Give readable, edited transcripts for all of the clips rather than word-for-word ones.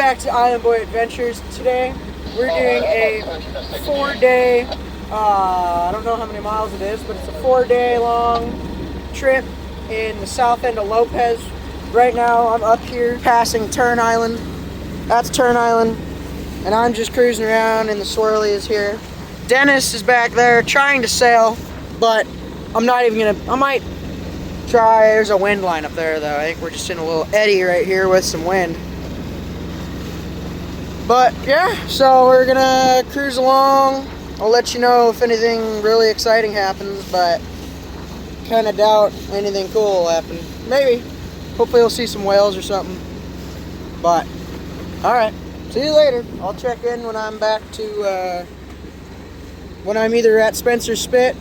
back to Island Boy Adventures. Today we're doing a 4-day, I don't know how many miles it is, but it's a 4-day long trip in the south end of Lopez. Right now I'm up here passing Turn Island. That's Turn Island. And I'm just cruising around in the swirlies here. Dennis is back there trying to sail, but I'm not even gonna, I might try. There's a wind line up there though. I think we're just in a little eddy right here with some wind. But yeah, so we're gonna cruise along. I'll let you know if anything really exciting happens, but kind of doubt anything cool will happen. Maybe. Hopefully we'll see some whales or something. But, alright. See you later. I'll check in when I'm back to, when I'm either at Spencer's Spit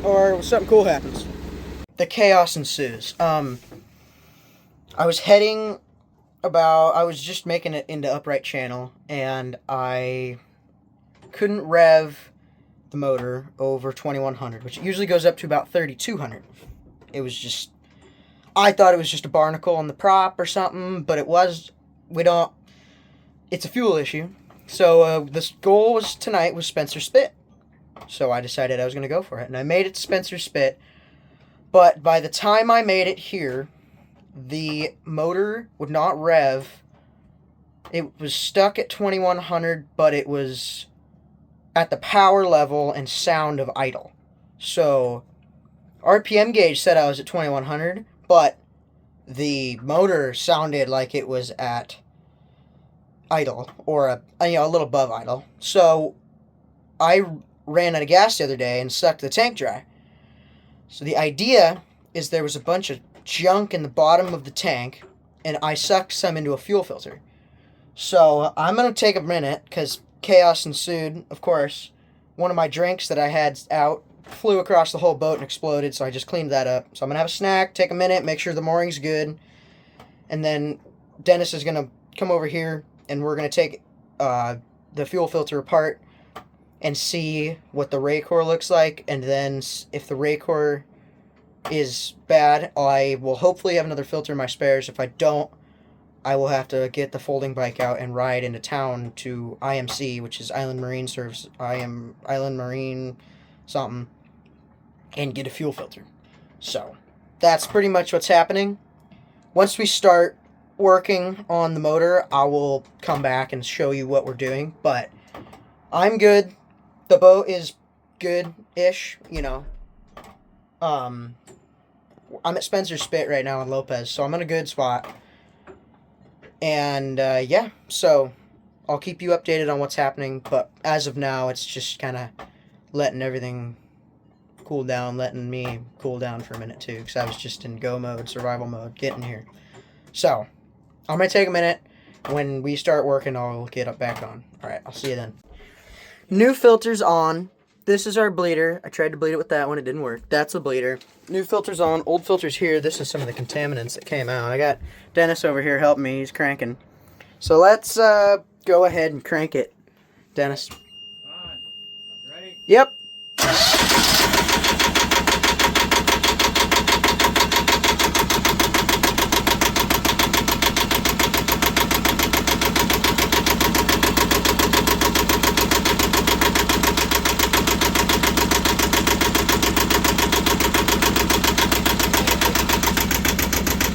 or something cool happens. The chaos ensues. I was heading I was just making it into upright channel, and I couldn't rev the motor over 2100, which usually goes up to about 3200. It was just, I thought it was just a barnacle on the prop or something, but it was, it's a fuel issue. So this goal was tonight was Spencer Spit. So I decided I was going to go for it, and I made it to Spencer Spit, but by the time I made it here, the motor would not rev. It was stuck at 2100, but it was at the power level and sound of idle. So RPM gauge said I was at 2100, but the motor sounded like it was at idle, or a little above idle. So I ran out of gas the other day and sucked the tank dry. So the idea is there was a bunch of junk in the bottom of the tank, and I sucked some into a fuel filter. So I'm going to take a minute, because chaos ensued, of course. One of my drinks that I had out flew across the whole boat and exploded, so I just cleaned that up. So I'm going to have a snack, take a minute, make sure the mooring's good, and then Dennis is going to come over here, and we're going to take the fuel filter apart and see what the Raycor looks like, and then if the Raycor is bad, I will hopefully have another filter in my spares. If I don't, I will have to get the folding bike out and ride into town to IMC, which is Island Marine Service, Island Marine something, and get a fuel filter. So that's pretty much what's happening. Once we start working on the motor, I will come back and show you what we're doing, but I'm good. The boat is good-ish, you know. I'm at Spencer's Spit right now in Lopez, so I'm in a good spot. And, yeah, so I'll keep you updated on what's happening, but as of now, it's just kind of letting everything cool down, letting me cool down for a minute, too, because I was just in go mode, survival mode, getting here. So, I'm going to take a minute. When we start working, I'll get up back on. Alright, I'll see you then. New filter's on. This is our bleeder. I tried to bleed it with that one. It didn't work. That's a bleeder. New filter's on. Old filter's here. This is some of the contaminants that came out. I got Dennis over here helping me. He's cranking. So let's go ahead and crank it. Dennis. On. Ready? Yep.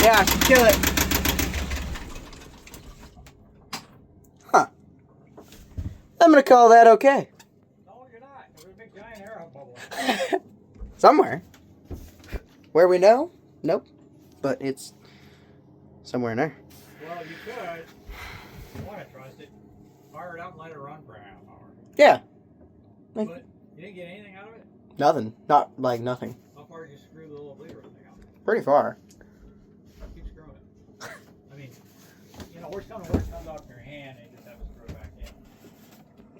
Yeah, kill it. Huh. I'm gonna call that okay. No, you're not. There's a big giant air bubble. Somewhere. Where we know? Nope. But it's somewhere in there. Well, you could. If you want to trust it, fire it up and let it run for a half hour. Yeah. But you didn't get anything out of it? Nothing. Not like nothing. How far did you screw the little bleeder thing out? Pretty far. Keep screwing it. I mean, you know, worst comes to worst comes off your hand and you just have to screw it back in.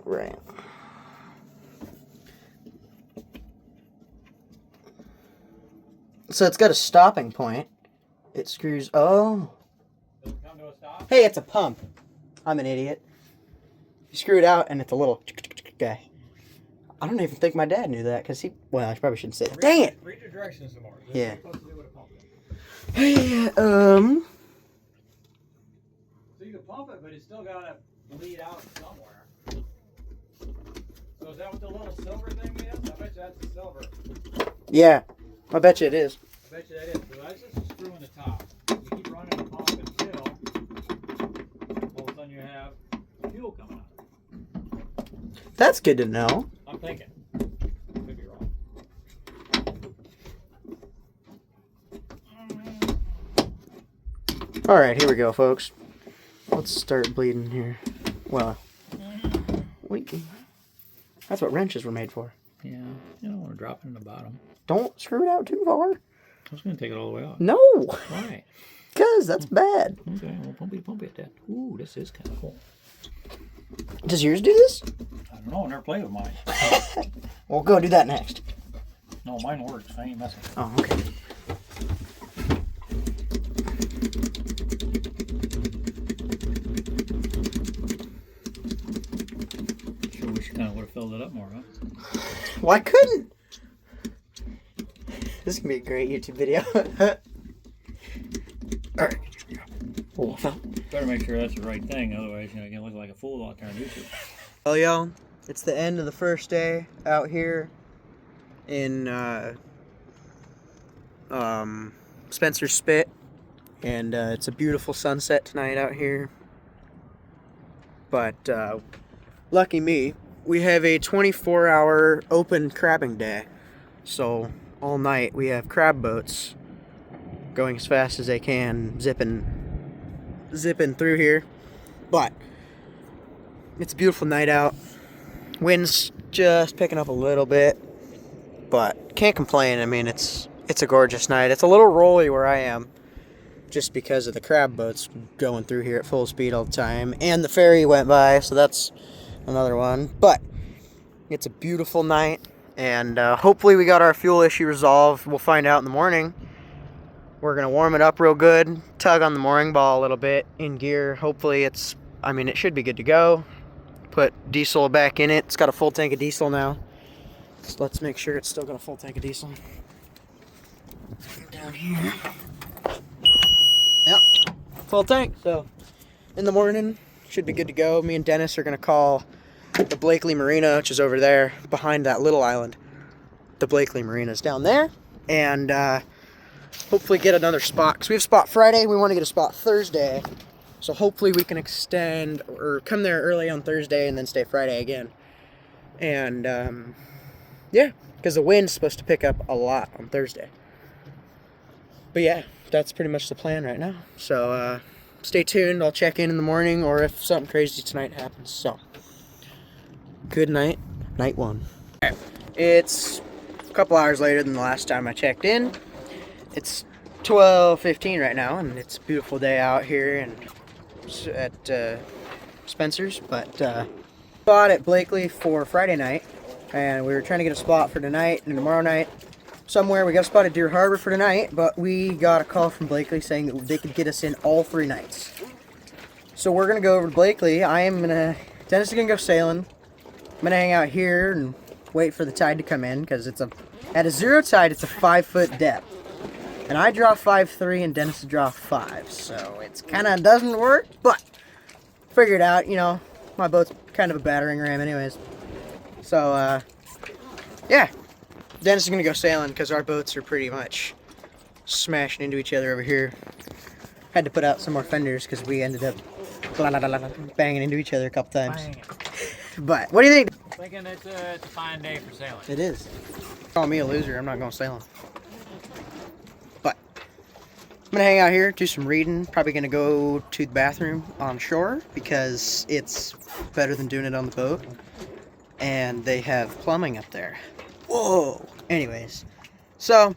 Right. So it's got a stopping point. It screws. Oh. Does it come to a stop? Hey, it's a pump. I'm an idiot. You screw it out and it's a little guy. I don't even think my dad knew that because he. Well, I probably shouldn't say it. Dang it! Read the directions some more. This Yeah. is supposed to do with a pump. Hey, So you can pump it, but it's still gotta bleed out somewhere. So is that what the little silver thing is? I bet you that's the silver. Yeah, I bet you it is. I bet you that is. So that's just a screw in the top. You keep running the pump until all of a sudden you have fuel coming out. That's good to know. I'm thinking. Could be wrong. All right, here we go, folks. Let's start bleeding here. Well, that's what wrenches were made for. Yeah, you don't want to drop it in the bottom. Don't screw it out too far. I was going to take it all the way out. No, Why? because that's bad. Okay, well, pump it then. Ooh, this is kind of cool. Does yours do this? I don't know, I never played with mine. We'll go do that next. No, mine works. I ain't messing. Oh, okay. Sure wish you kind of would have filled it up more, huh? Well, I couldn't. This can be a great YouTube video. All right. Oh, Better make sure that's the right thing, otherwise you're gonna look like a fool out there on YouTube. well, y'all, it's the end of the first day out here in Spencer Spit, and it's a beautiful sunset tonight out here. But lucky me, we have a 24-hour open crabbing day, so all night we have crab boats going as fast as they can, zipping through here. But it's a beautiful night out. Wind's just picking up a little bit, but can't complain. I mean, it's a gorgeous night. It's a little rolly where I am, just because of the crab boats going through here at full speed all the time, and the ferry went by, so that's another one. But it's a beautiful night, and hopefully we got our fuel issue resolved. We'll find out in the morning. We're gonna warm it up real good, tug on the mooring ball a little bit in gear. Hopefully it should be good to go. Put diesel back in it. It's got a full tank of diesel now. So let's make sure it's still got a full tank of diesel. Down here. Yep, full tank. So in the morning, should be good to go. Me and Dennis are gonna call the Blakely Marina, which is over there behind that little island. The Blakely Marina is down there, and hopefully get another spot, because we have spot Friday. We want to get a spot Thursday, so hopefully we can extend or come there early on Thursday and then stay Friday again. And yeah, because the wind's supposed to pick up a lot on Thursday. But yeah, that's pretty much the plan right now. So stay tuned. I'll check in the morning, or if something crazy tonight happens. So good night, night one. It's a couple hours later than the last time I checked in. It's 12:15 right now, and it's a beautiful day out here and at Spencer's. But spot at Blakely for Friday night, and we were trying to get a spot for tonight and tomorrow night somewhere. We got a spot at Deer Harbor for tonight, but we got a call from Blakely saying that they could get us in all 3 nights. So we're gonna go over to Blakely. Dennis is gonna go sailing. I'm gonna hang out here and wait for the tide to come in, because at a zero tide, it's a 5-foot depth. And I draw 5'3", and Dennis draw 5, so it's kind of doesn't work, but figured out, my boat's kind of a battering ram anyways. So, yeah, Dennis is going to go sailing, because our boats are pretty much smashing into each other over here. Had to put out some more fenders, because we ended up banging into each other a couple times. But, what do you think? Thinking it's a fine day for sailing. It is. Call me a loser, I'm not going sailing. I'm gonna hang out here, do some reading. Probably gonna go to the bathroom on shore, because it's better than doing it on the boat. And they have plumbing up there. Whoa! Anyways, so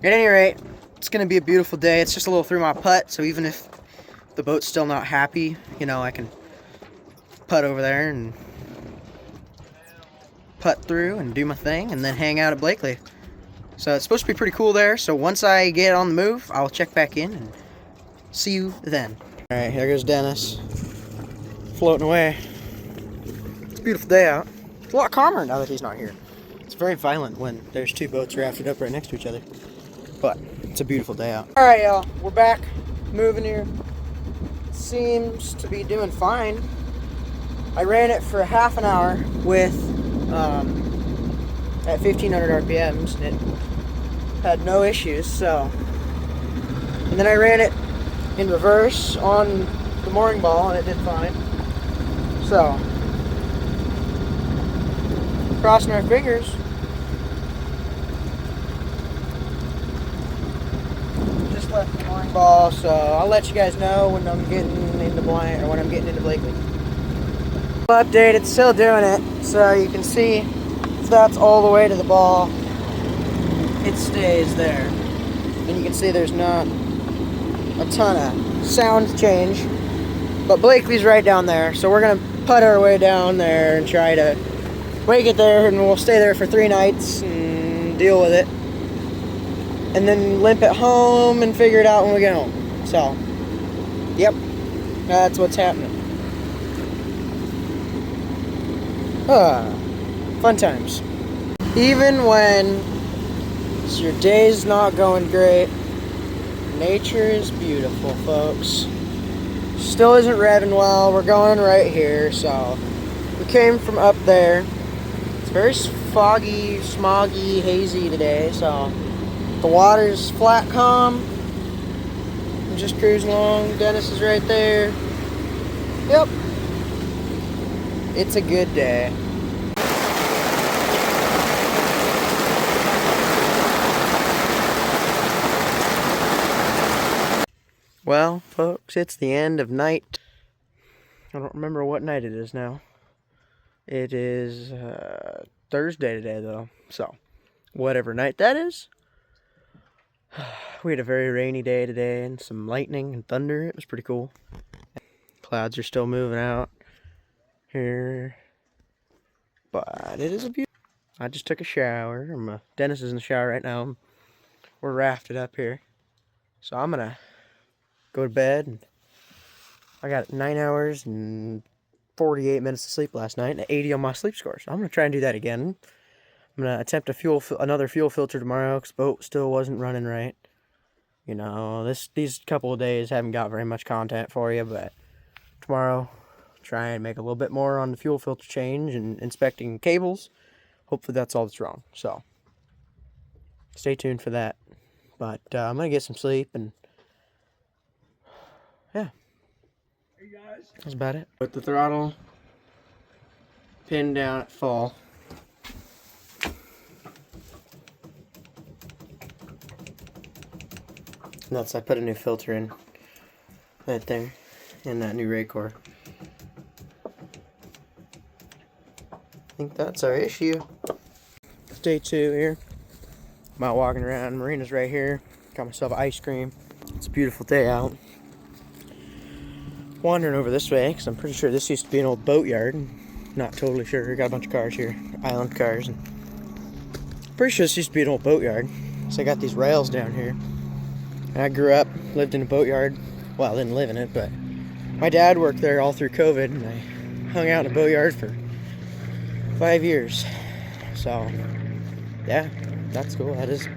at any rate, it's gonna be a beautiful day. It's just a little through my putt, so even if the boat's still not happy, I can putt over there and putt through and do my thing, and then hang out at Blakely. So it's supposed to be pretty cool there. So once I get on the move, I'll check back in and see you then. All right, here goes Dennis, floating away. It's a beautiful day out. It's a lot calmer now that he's not here. It's very violent when there's 2 boats rafted up right next to each other. But it's a beautiful day out. All right, y'all, we're back, moving here. It's seems to be doing fine. I ran it for half an hour with at 1500 RPMs, and it had no issues. So, and then I ran it in reverse on the mooring ball, and it did fine. So, crossing our fingers. Just left the mooring ball, so I'll let you guys know when I'm getting into Blyant, or when I'm getting into Blakely. Update, it's still doing it, so you can see if that's all the way to the ball, it stays there. And you can see there's not a ton of sound change, but Blakely's right down there, so we're gonna putt our way down there and try to make it there, and we'll stay there for 3 nights and deal with it, and then limp it home and figure it out when we get home. So, yep, that's what's happening. Fun times. Even when your day's not going great, nature is beautiful, folks. Still isn't revving well. We're going right here, so we came from up there. It's very foggy, smoggy, hazy today, so the water's flat calm. I'm just cruising along. Dennis is right there. Yep. It's a good day. Well, folks, it's the end of night. I don't remember what night it is now. It is Thursday today, though. So, whatever night that is. We had a very rainy day today and some lightning and thunder. It was pretty cool. Clouds are still moving out here. But it is a beautiful... I just took a shower. Dennis is in the shower right now. We're rafted up here. So I'm going to go to bed. And I got 9 hours and 48 minutes of sleep last night and 80 on my sleep score. So I'm going to try and do that again. I'm going to attempt another fuel filter tomorrow because the boat still wasn't running right. You know, these couple of days haven't got very much content for you, but tomorrow, try and make a little bit more on the fuel filter change and inspecting cables. Hopefully that's all that's wrong. So, stay tuned for that. But I'm going to get some sleep, and yeah. Hey guys. That's about it. Put the throttle pin down at full. Nuts, I put a new filter in right there, and that new Raycor. I think that's our issue. It's day 2 here. I'm out walking around. Marina's right here. Got myself ice cream. It's a beautiful day out. Wandering over this way because I'm pretty sure this used to be an old boatyard. Not totally sure. Got a bunch of cars here, island cars. And pretty sure this used to be an old boatyard. So I got these rails down here. I grew up, lived in a boatyard. Well, I didn't live in it, but my dad worked there all through COVID, and I hung out in a boatyard for 5 years. So, yeah, that's cool. That is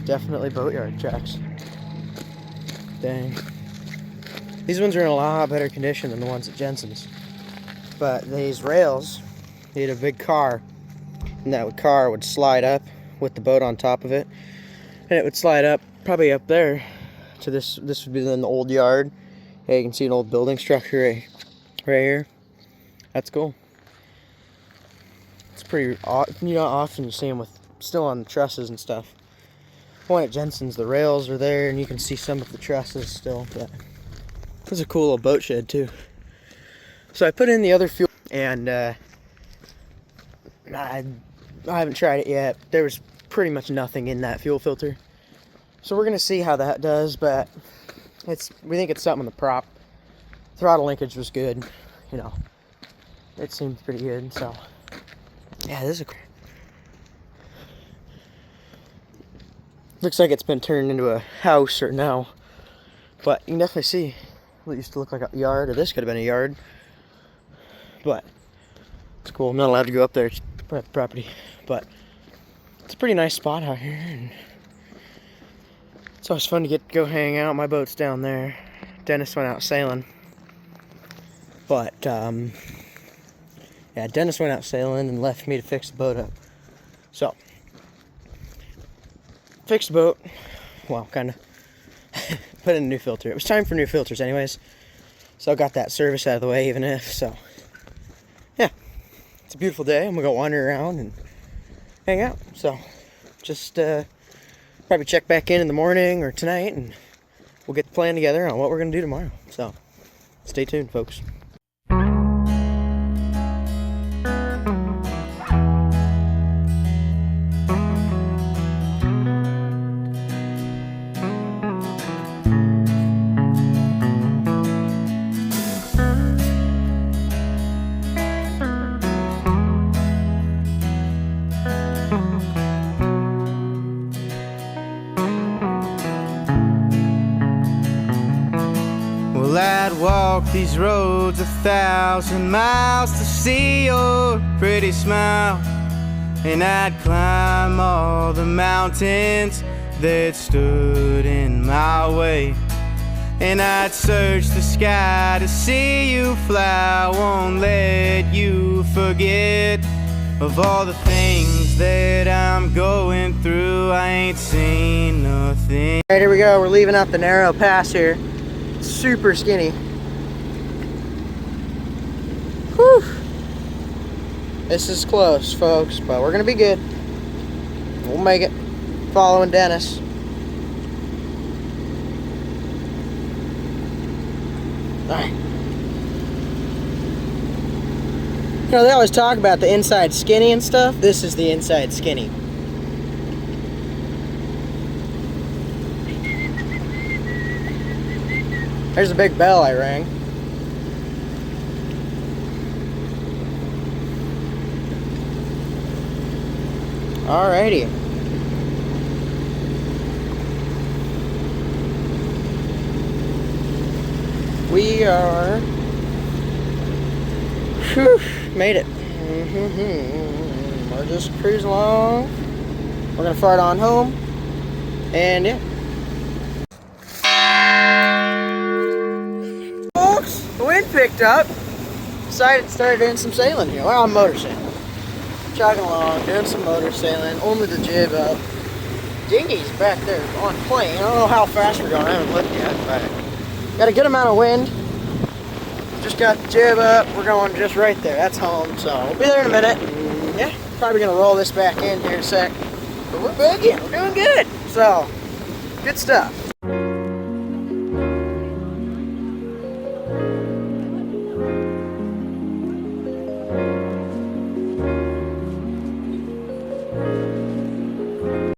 definitely boatyard tracks. Dang. These ones are in a lot better condition than the ones at Jensen's. But these rails, they had a big car, and that car would slide up with the boat on top of it, and it would slide up probably up there to this would be then the old yard. Yeah, you can see an old building structure right here. That's cool. It's pretty, you know, often you see them with still on the trusses and stuff. One at Jensen's, the rails are there and you can see some of the trusses still, but it's a cool little boat shed too. So I put in the other fuel, and I haven't tried it yet. There was pretty much nothing in that fuel filter. So we're gonna see how that does, but we think it's something on the prop. Throttle linkage was good, you know. It seemed pretty good, so yeah, this is looks like it's been turned into a house or now. But you can definitely see what used to look like a yard, or this could have been a yard. But it's cool. I'm not allowed to go up there. It's private property, but it's a pretty nice spot out here, and it's always fun to go hang out. My boat's down there. Dennis went out sailing. But yeah, Dennis went out sailing and left me to fix the boat up. So fixed the boat. Well, kind of put in a new filter. It was time for new filters anyways. So I got that service out of the way, even if, so yeah. It's a beautiful day. I'm gonna go wander around and hang out. So just probably check back in the morning or tonight, and we'll get the plan together on what we're gonna do tomorrow. So stay tuned, folks. Well, I'd walk these roads 1,000 miles to see your pretty smile, and I'd climb all the mountains that stood in my way, and I'd search the sky to see you fly. I won't let you forget of all the things that I'm going through. I ain't seen nothing. Alright, here we go. We're leaving out the narrow pass here. Super skinny. Whew. This is close, folks, but we're gonna be good. We'll make it. Following Dennis. Alright. You know, they always talk about the inside skinny and stuff. This is the inside skinny. There's a big bell I rang. Alrighty. We are... Whew, made it. We're just cruising along. We're gonna fart on home. And yeah. Folks, the wind picked up. Decided to start doing some sailing here. We're on motor sailing. Chugging along, doing some motor sailing. Only the jib up. Dinghy's back there on plane. I don't know how fast we're going. I haven't looked yet, but got a good amount of wind. Just got the jib up. We're going just right there. That's home. So we'll be there in a minute. And yeah, probably gonna roll this back in here in a sec. But we're big in. We're doing good. So good stuff.